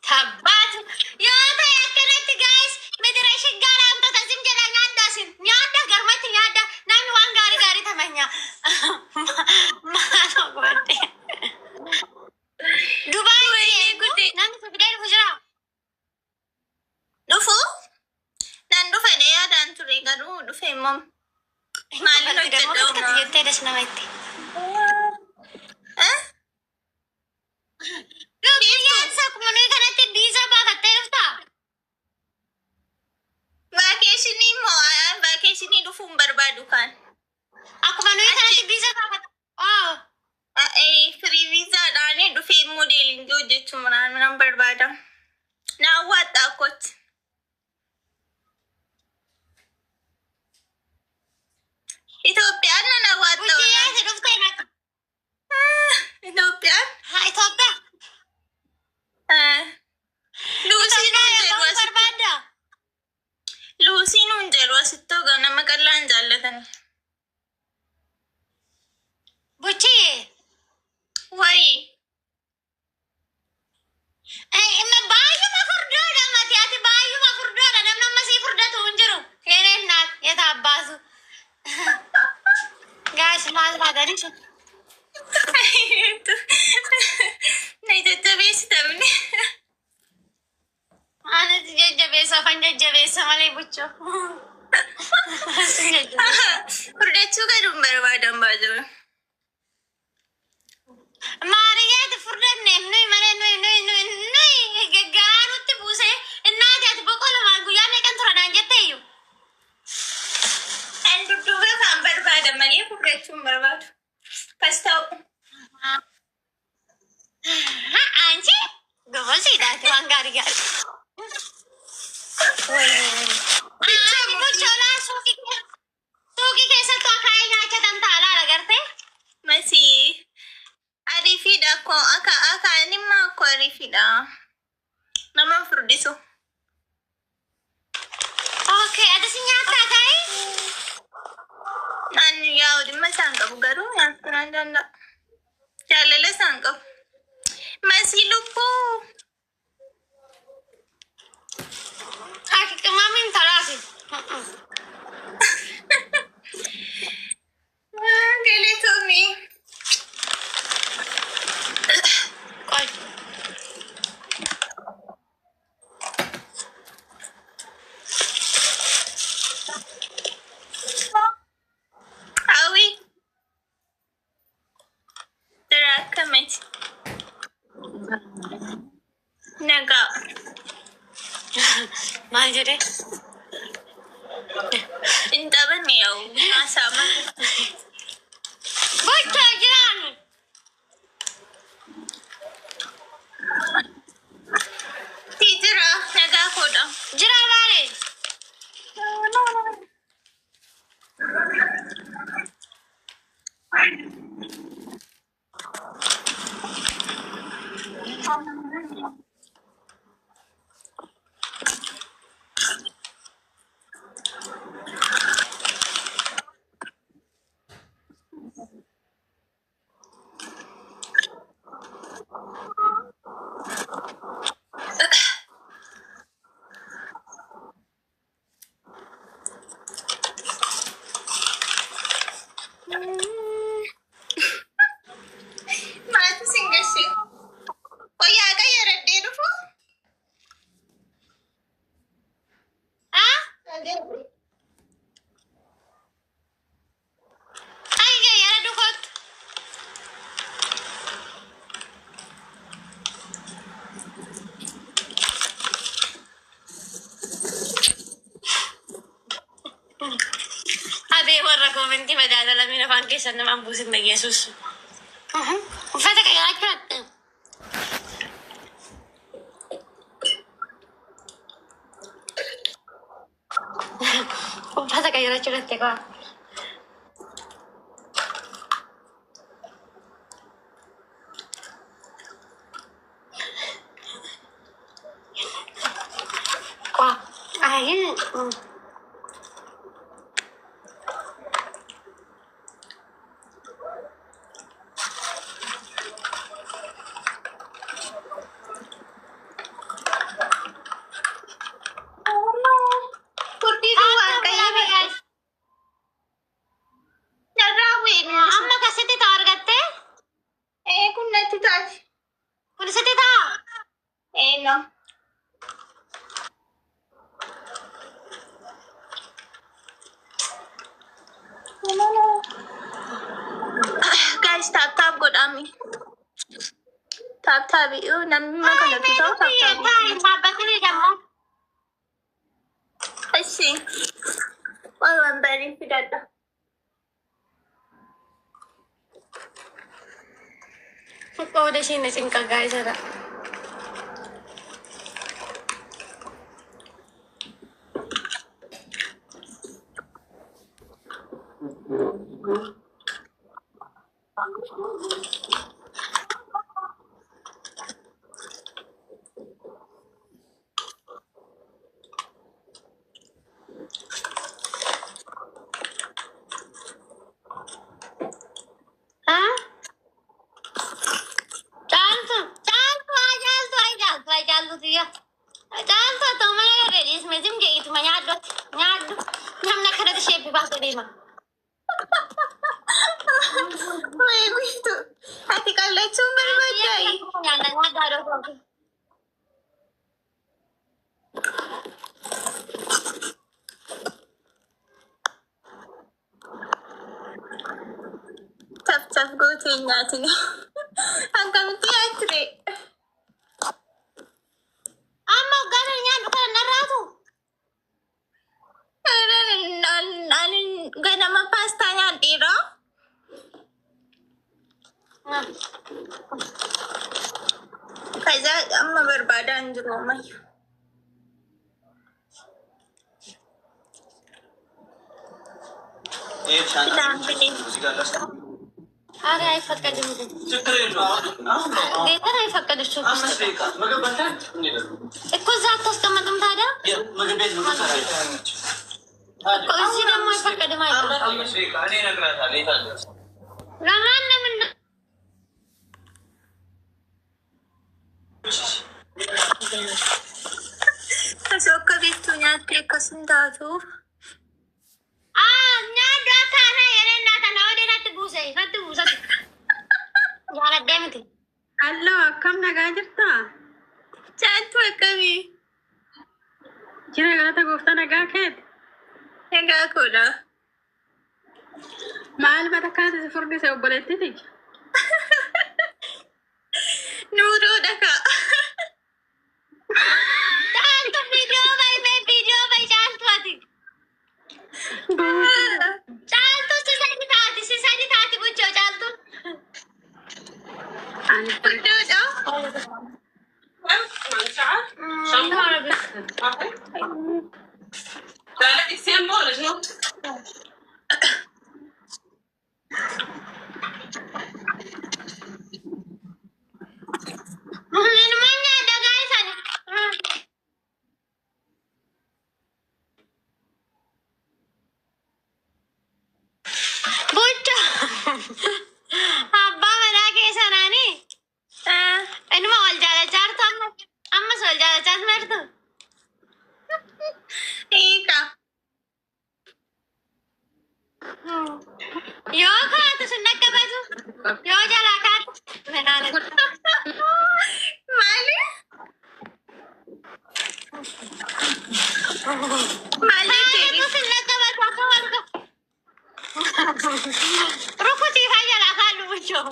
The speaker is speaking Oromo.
Tabbaatu yoo ta'e akkanatti gaa'is midira shiggaara amtoota sim jedha nyaaddaa nyaadda garmatti nyaadda namni waan gaarii gaarii tamanya maaloo godhe Dubaay guddi namni fidee dhufu jira dhufu nan dhufe yaadaan ture garuu dhufe immoo maaliin hojjedha jettee das nama itti vakeeshinii dhufuun barbaadu kan akkuma nuyi kanatti biisa baafata firii viizaadhaanii dhufee modeeliin hojjechuu nan barbaada na hawwaadha akkoti Itoophiyaan nan hawwaadha Itoophiyaan Luusiin hundeeru asitti hogaa nama qallaan jaallatan. Buchii. Wayi. Ima baay'uma furdoodha mati ati baay'uma furdoodha namni ammasii furdatu hin jiru. Yereen naaf yeta abbaasu. Gaas maal baatanii sun. Na jajjabeessitamne. Anis jajjabeessa afaan jajjabeessa malee buchoo. Furdachuu gaduun barbaadan baajira. Maariyaati furdanneef nuyi malee nuyi gaggaarutti buusee innaati ati boqolamaan guyyaa meeqan tura naan jetteeyyu. An dudduuba kan barbaadan malee furdachuun barbaadu. Kas ta'u. Anchi gobosiidhaati waan gaarii gaarii. Buchoolaa suuqii keessattuu akaayii nyaachatan taalaa agartee? Masii ariifiidha akkoo akaayii immoo akkoo ariifiidha. Nama furdisu. Okay, atas nyaata akaayii? Naan yaa'u dhimma isaan qabu garuu nyaachuu nan danda'a. Jaalala isaan qabu. Masii lubbuu. Mamin taraasi. Galatoomii. Qoy. Hawwi. Dara akkamati. Nagaa. Maal jedhee? Hin taphanne yaa'u haasa'ama. Gochaa jiraan. Jira nagaa koodha. Jira maali? Maatii singashi. Oyyaa qayyaradhee dhufu. Ayya yara dhukoot. Abee warra koomenti madaalamina afaan keessan namaan buusin dhageessus. Uffata qayyaraachuu hatta. Uffata qayyaraachuu hatta qaba. Ayun. ታብታቢኡ ነሚመከለቱተው ታበክኒ ደግሞ እሺ ቆይ ወንበሬ ፍዳዳ እኮ ወደ ሺነ ጭንቀጋ ይሰራ ተፍተፍ ጎቴኛትን አንከምቲ አትሬ አማ ጋረኛ ነራቱ ገነመ ፓስታኛ ዲራ ከዛ አማ በርባዳ እንጅሮመይ አረ አይፈቀድም ጌታን አይፈቀድሽም እኮ እዛ አታስቀመጥም ታዲያ እዚህ ደግሞ አይፈቀድም ለማንም ከሶከ ቤቱ ኛቴ ከስንታቱ Hello, akkam nagaa jirta? Chaatu akkamii? Jira galata gooftaa nagaa keeti? Nagaa koodha. Maal batakkaati si furdise obboleettiti? Nuudoo dhakaa. Caaltu viidiyoo bayi caaltu ati. Caaltu sisadi taati buchoo caaltu. Nuudoo. Abbaa manaa keessa naani. Inuma wal jaalachaartu ammas wal jaalachaas martu. Hiika. Yoo kaatu sun dhaqqabatu yoo jalaa kaatu Maali? Maali jedhi? sun dhaqqabatu akka warga rukutii jalaa kaallu buchoo.